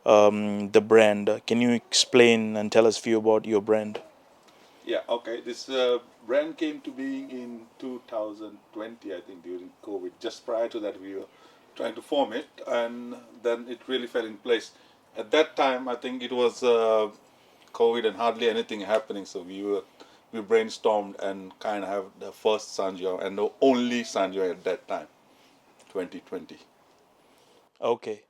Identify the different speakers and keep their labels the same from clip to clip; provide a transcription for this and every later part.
Speaker 1: the brand. Can you explain and tell us a few about your brand?
Speaker 2: Yeah, okay. This brand came to being in 2020, I think, during COVID. Just prior to that, we were trying to form it, and then it really fell in place. At that time, I think it was COVID and hardly anything happening, so we brainstormed and kind of have the first Sanjo and the only Sanjo at that time, 2020.
Speaker 1: Okay.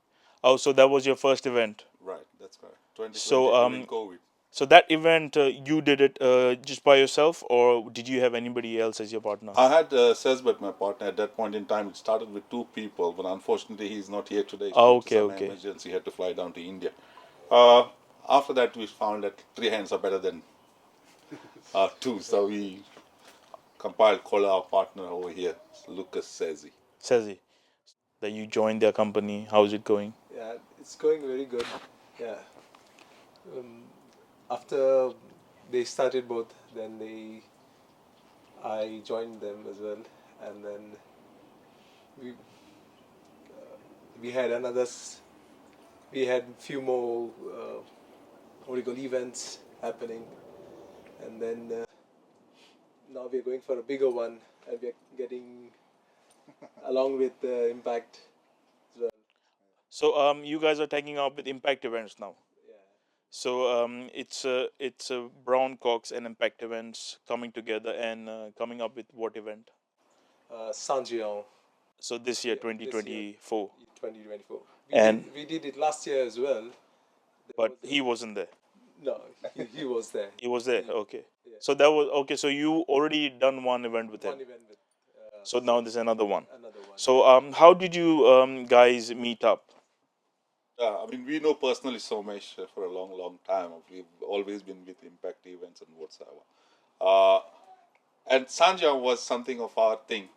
Speaker 1: Oh, so that was your first event.
Speaker 2: Right, that's correct. 2020
Speaker 1: So
Speaker 2: during COVID.
Speaker 1: so that event you did it just by yourself, or did you have anybody else as your partner?
Speaker 2: I had Sesbet, my partner, at that point in time. It started with two people, but unfortunately, he's not here today.
Speaker 1: Oh,
Speaker 2: Due to
Speaker 1: okay,
Speaker 2: some
Speaker 1: okay.
Speaker 2: emergency, he had to fly down to India. Uh, After that, we found that three hands are better than two, so we compiled, called our partner over here, Lucas Sezi.
Speaker 1: Sazi, that you joined their company. How's it going?
Speaker 3: Yeah, it's going very good. Yeah. Um, After they started both, then I joined them as well, and then we we had we had few more what do you call events happening, and then now we're going for a bigger one, and we're getting along with Impact as well.
Speaker 1: So you guys are taking up with Impact Events now.
Speaker 3: Yeah.
Speaker 1: So it's Brown Cox and Impact Events coming together and coming up with what event?
Speaker 3: Sanjiao.
Speaker 1: So this year,
Speaker 3: Yeah, this year,
Speaker 1: 2024,
Speaker 3: 2024.
Speaker 1: and
Speaker 3: We did it last year as well. There
Speaker 1: but
Speaker 3: was
Speaker 1: he wasn't there.
Speaker 3: no, he was there.
Speaker 1: He was there.
Speaker 3: He,
Speaker 1: Okay.
Speaker 3: yeah,
Speaker 1: So that was okay. So you already done one event with him.
Speaker 3: one event with
Speaker 1: So now there's another one.
Speaker 3: another one.
Speaker 1: So how did you guys meet up?
Speaker 2: I mean, we know personally Somesh for a long, long time. We've always been with Impact events and whatsoever. Uh, and Sanja was something of our thing,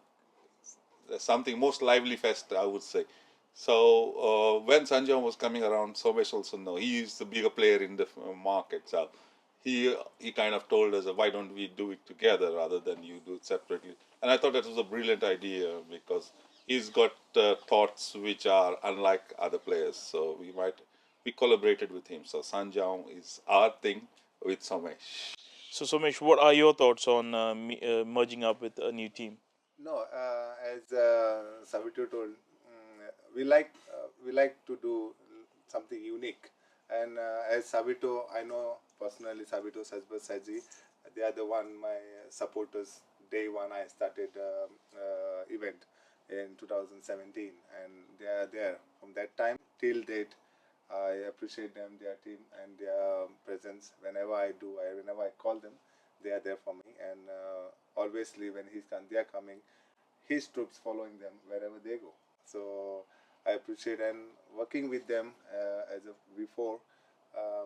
Speaker 2: something most lively fest, I would say. So when Sanjay was coming around, Somesh also know he is the bigger player in the market. So he kind of told us, why don't we do it together rather than you do it separately? And I thought that was a brilliant idea because he's got thoughts which are unlike other players. So we collaborated with him. So Sanjay is our thing with Somesh.
Speaker 1: So Somesh, what are your thoughts on merging up with a new team?
Speaker 4: No, as Savitri told, we like to do something unique. And as Savito, I know personally Savito Sasba Saji, they are the one my supporters. Day one, I started event in 2017, and they are there from that time till date. I appreciate them, their team, and their presence. Whenever I call them, they are there for me. And obviously, when they are coming, his troops following them wherever they go. So I appreciate and working with them as of before.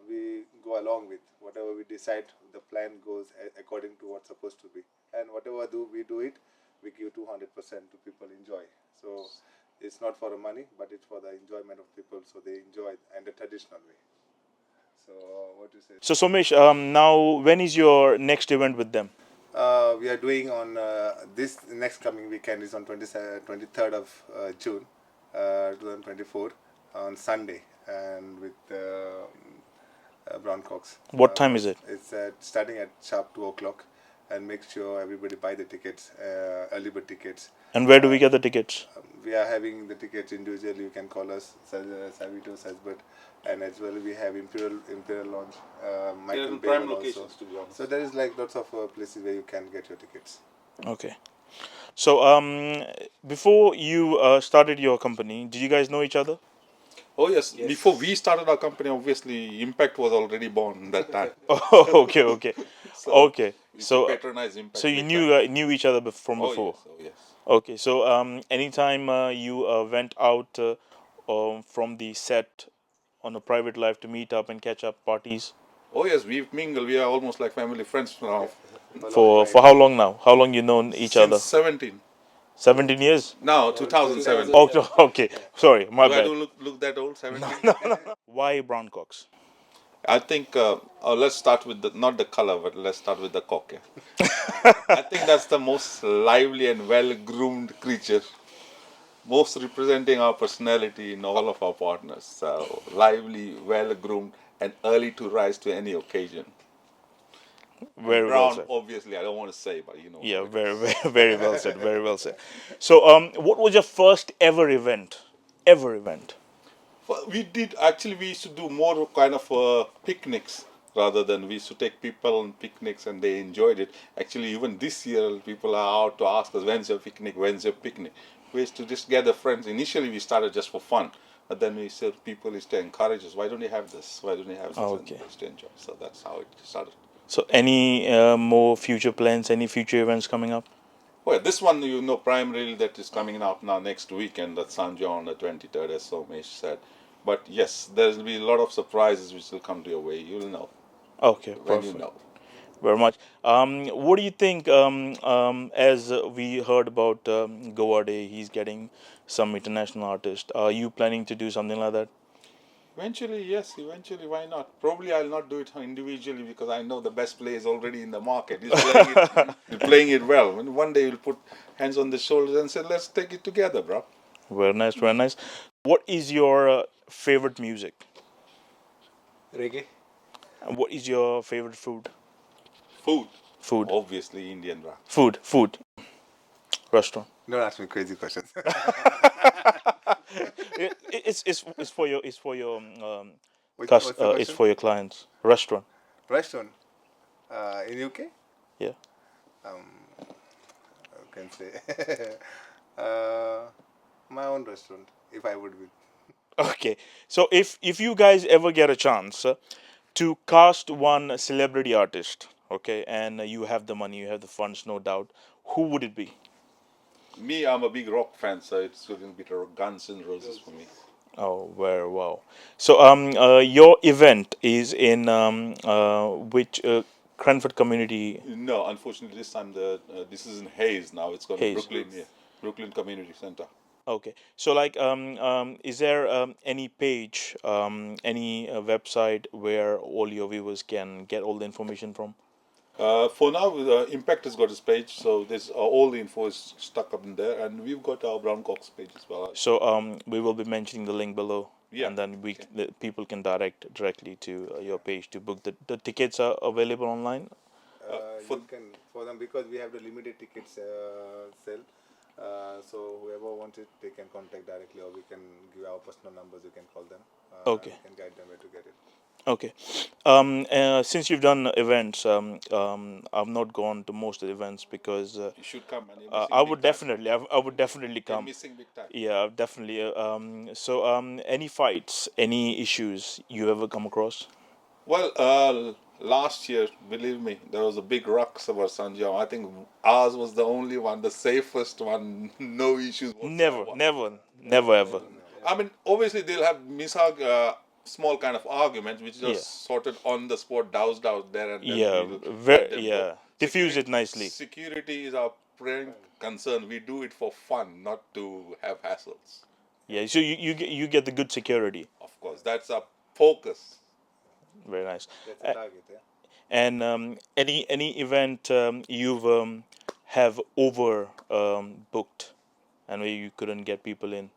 Speaker 4: We go along with whatever we decide. The plan goes according to what's supposed to be, and whatever we do it, we give 200% to people enjoy. So it's not for the money, but it's for the enjoyment of people, so they enjoy it in the traditional way. So what you say?
Speaker 1: So Somesh, now when is your next event with them?
Speaker 4: We are doing on this next coming weekend is on 23rd of June 2024 on Sunday, and with Brown Cox.
Speaker 1: What time is it?
Speaker 4: It's starting at sharp 2 o'clock, and make sure everybody buy the tickets, early bird tickets.
Speaker 1: And where do we get the tickets?
Speaker 4: We are having the tickets individually. You can call us Savito Sasbert, and as well we have Imperial Lounge,
Speaker 2: They're
Speaker 4: Michael
Speaker 2: in
Speaker 4: Bay
Speaker 2: prime
Speaker 4: also.
Speaker 2: locations, to be honest.
Speaker 4: So there is like lots of places where you can get your tickets.
Speaker 1: Okay. So before you started your company, did you guys know each other?
Speaker 2: Oh yes.
Speaker 3: Yes.
Speaker 2: Before we started our company, obviously Impact was already born that time.
Speaker 1: Oh, okay, okay,
Speaker 2: So
Speaker 1: okay.
Speaker 2: we used to
Speaker 1: So
Speaker 2: patronize Impact.
Speaker 1: so you
Speaker 2: big
Speaker 1: knew
Speaker 2: time.
Speaker 1: knew each other from
Speaker 2: Oh
Speaker 1: before.
Speaker 2: yes, oh yes.
Speaker 1: Okay. So anytime you went out from the set on a private life to meet up and catch up parties
Speaker 2: Oh yes, we mingle. We are almost like family friends now.
Speaker 1: for how long now? How long you known each other?
Speaker 2: Since 17.
Speaker 1: 17 years.
Speaker 2: No,
Speaker 3: No,
Speaker 2: 2007.
Speaker 3: 2007.
Speaker 1: Oh, okay. Sorry, my
Speaker 2: Do I
Speaker 1: bad.
Speaker 2: look that old? 17.
Speaker 1: Why Brown Cox?
Speaker 2: I think let's start with the not the color, but let's start with the cock. Yeah. I think that's the most lively and well groomed creature most representing our personality in all of our partners. So lively, well groomed, and early to rise to any occasion. And
Speaker 1: Very well
Speaker 2: brown,
Speaker 1: said.
Speaker 2: obviously, I don't want to say, but you know
Speaker 1: Yeah,
Speaker 2: how it
Speaker 1: very,
Speaker 2: is.
Speaker 1: very, very well said. Very well said. So, what was your first ever event? Ever event?
Speaker 2: Well, we did actually. We used to do more kind of picnics rather than we used to take people on picnics and they enjoyed it. Actually, even this year, people are out to ask us, "When's your picnic? When's your picnic?" We used to just gather friends. Initially, we started just for fun, but then we said people used to encourage us. Why don't you have this? Why don't you have this? And
Speaker 1: Okay.
Speaker 2: we used to enjoy. So that's how it started.
Speaker 1: So, any more future plans? Any future events coming up?
Speaker 2: Well, this one, primarily that is coming up now next weekend. That's Sanjay on the 23rd, as Somesh said. But yes, there will be a lot of surprises which will come to your way. You'll know
Speaker 1: Okay,
Speaker 2: when you
Speaker 1: perfect.
Speaker 2: know.
Speaker 1: Very much. What do you think? As we heard about Goa Day, he's getting some international artist. Are you planning to do something like that?
Speaker 2: Eventually, yes, eventually, why not? Probably I'll not do it individually because I know the best player is already in the market. He's playing it, he's playing it well. And one day he'll put hands on the shoulders and say, let's take it together, bro.
Speaker 1: Very nice, very nice. What is your favorite music?
Speaker 3: Reggae?
Speaker 1: And what is your favorite food?
Speaker 2: Food,
Speaker 1: Food,
Speaker 2: obviously Indian, bro.
Speaker 1: food. Restaurant.
Speaker 4: Don't ask me crazy questions.
Speaker 1: It's for your
Speaker 4: What's the
Speaker 1: it's
Speaker 4: question?
Speaker 1: for your clients. Restaurant.
Speaker 4: Restaurant in UK?
Speaker 1: Yeah.
Speaker 4: I can say uh, my own restaurant if I would be.
Speaker 1: Okay. So if you guys ever get a chance to cast one celebrity artist, okay, and you have the money, you have the funds, no doubt, who would it be?
Speaker 2: Me, I'm a big rock fan, so it's going to be Guns N' Roses for me.
Speaker 1: Oh, very wow. So your event is in which Cranford community?
Speaker 2: No, unfortunately, this time this is in Hayes now. It's going to
Speaker 1: Hayes.
Speaker 2: Brooklyn, yeah, Brooklyn Community Center.
Speaker 1: Okay. So like is there any page, any website where all your viewers can get all the information from?
Speaker 2: For now, Impact has got his page, so there's all the info is stuck up in there, and we've got our Brown Cox page as well.
Speaker 1: So we will be mentioning the link below,
Speaker 2: Yeah.
Speaker 1: and then
Speaker 2: Okay.
Speaker 1: the people can direct directly to your page to book. The tickets are available online.
Speaker 2: For
Speaker 4: You can for them because we have the limited tickets sale. So whoever wants it, they can contact directly, or we can give our personal numbers. You can call them.
Speaker 1: Okay.
Speaker 4: We can guide them where to get it.
Speaker 1: Okay. Since you've done events, I've not gone to most of the events because
Speaker 2: you should come, man. You're missing
Speaker 1: I
Speaker 2: big
Speaker 1: would
Speaker 2: time.
Speaker 1: definitely, I would definitely
Speaker 2: You're
Speaker 1: come.
Speaker 2: missing big time.
Speaker 1: Yeah, definitely. Any fights, any issues you ever come across?
Speaker 2: Well, last year, believe me, there was a big ruckus about Sanjay. I think ours was the only one, the safest one, no issues
Speaker 1: Never,
Speaker 2: whatsoever.
Speaker 1: never ever.
Speaker 2: I mean, obviously they'll have small kind of arguments, which
Speaker 1: Yeah.
Speaker 2: just sorted on the spot, doused out there, and then
Speaker 1: Yeah,
Speaker 2: we'll let
Speaker 1: very,
Speaker 2: them go.
Speaker 1: yeah. Diffuse it nicely.
Speaker 2: Security is our prime concern. We do it for fun, not to have hassles.
Speaker 1: Yeah, so you get the good security.
Speaker 2: Of course, that's our focus.
Speaker 1: Very nice.
Speaker 4: That's the target. Yeah.
Speaker 1: And any event you've have over booked, and where you couldn't get people in.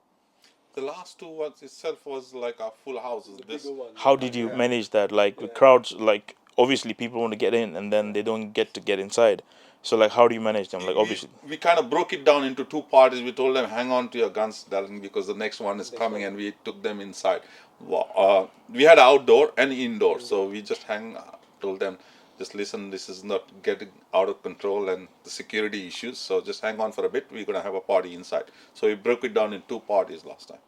Speaker 2: The last two ones itself was like our full houses. This
Speaker 1: How did you manage that? Like with crowds, like obviously people want to get in, and then they don't get inside. So like, how do you manage them? Like obviously,
Speaker 2: we kind of broke it down into two parties. We told them, hang on to your guns, darling, because the next one is coming, and we took them inside. We had outdoor and indoor, so we just told them, just listen, this is not getting out of control and the security issues, so just hang on for a bit. We're going to have a party inside. So we broke it down in two parties last time.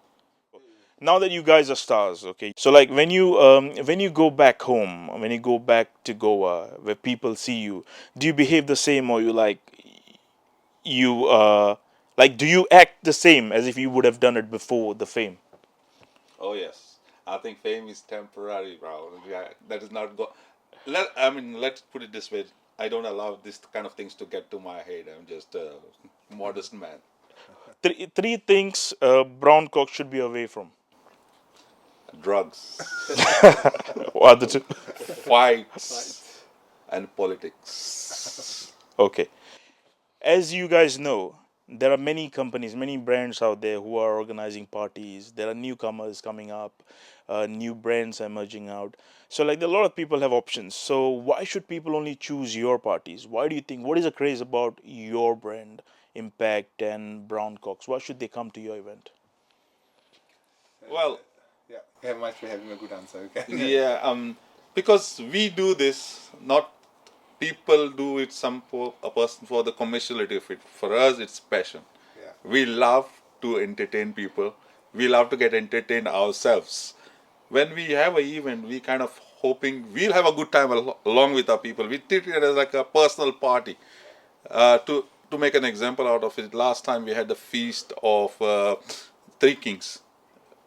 Speaker 1: now that you guys are stars, okay. So like when you go back home, when you go back to Goa, where people see you, do you behave the same, or you you like do you act the same as if you would have done it before the fame?
Speaker 2: Oh, yes. I think fame is temporary, bro. Yeah, that is not let's put it this way. I don't allow this kind of things to get to my head. I'm just a modest man.
Speaker 1: Three things brown cock should be away from.
Speaker 2: Drugs,
Speaker 1: What are the two?
Speaker 2: fights, and politics.
Speaker 1: Okay. As you guys know, there are many companies, many brands out there who are organizing parties. There are newcomers coming up, new brands emerging out. So, like, a lot of people have options. So, why should people only choose your parties? Why do you think? What is the craze about your brand, Impact and Brown Cox? Why should they come to your event?
Speaker 2: Well,
Speaker 4: Yeah, yeah, must be having a good answer. Okay.
Speaker 2: yeah, because we do this, not people do it some for a person for the commerciality of it. For us, it's passion.
Speaker 4: Yeah.
Speaker 2: We love to entertain people. We love to get entertained ourselves. When we have an event, we kind of hoping we'll have a good time along with our people. We treat it as like a personal party. To make an example out of it, last time we had the feast of Three Kings,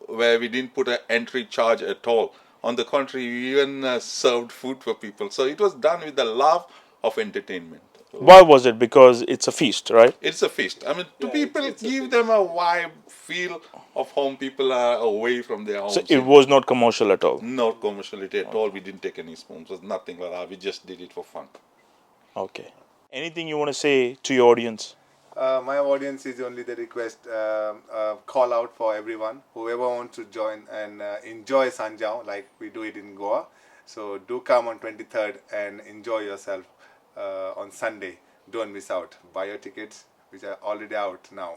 Speaker 2: where we didn't put an entry charge at all. On the contrary, we even served food for people. So it was done with the love of entertainment.
Speaker 1: Why was it? Because it's a feast, right?
Speaker 2: It's a feast. I mean, to
Speaker 3: Yeah,
Speaker 2: people,
Speaker 3: it's a
Speaker 2: give
Speaker 3: feast.
Speaker 2: them a vibe, feel of home. People are away from their
Speaker 1: So
Speaker 2: homes.
Speaker 1: it was not commercial at all.
Speaker 2: Not commerciality at all. We didn't take any sponsors, nothing like that. We just did it for fun.
Speaker 1: Okay. Anything you want to say to your audience?
Speaker 4: My audience is only the request call out for everyone, whoever wants to join and enjoy Sanjao like we do it in Goa. So do come on 23rd and enjoy yourself on Sunday. Don't miss out. Buy your tickets, which are already out now.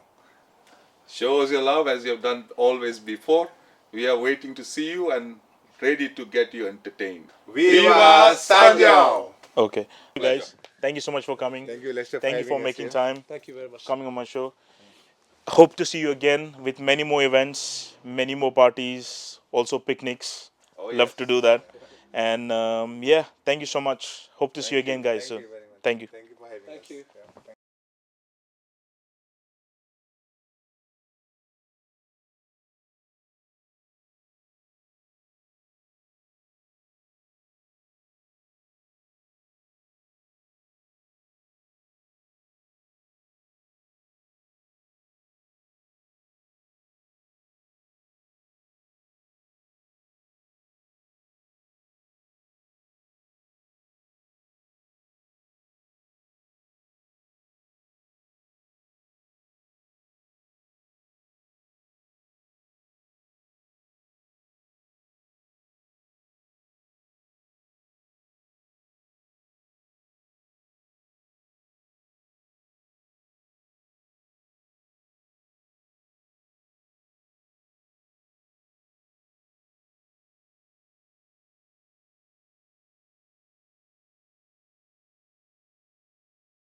Speaker 2: Show us your love as you have done always before. We are waiting to see you and ready to get you entertained.
Speaker 4: Viva Sanjao!
Speaker 1: Okay. You
Speaker 2: Pleasure.
Speaker 1: guys, thank you so much for coming.
Speaker 4: Thank you, Lester,
Speaker 1: Thank you for
Speaker 4: having us
Speaker 1: making
Speaker 4: here.
Speaker 1: time,
Speaker 3: Thank you very much.
Speaker 1: coming on my show. Hope to see you again with many more events, many more parties, also picnics.
Speaker 2: Oh,
Speaker 1: Love
Speaker 2: yes.
Speaker 1: to do that. And yeah, thank you so much. Hope to see you again, guys,
Speaker 4: Thank
Speaker 1: soon.
Speaker 4: you very much.
Speaker 1: Thank you.
Speaker 4: Thank you for having us.
Speaker 3: Thank you.
Speaker 4: Yeah.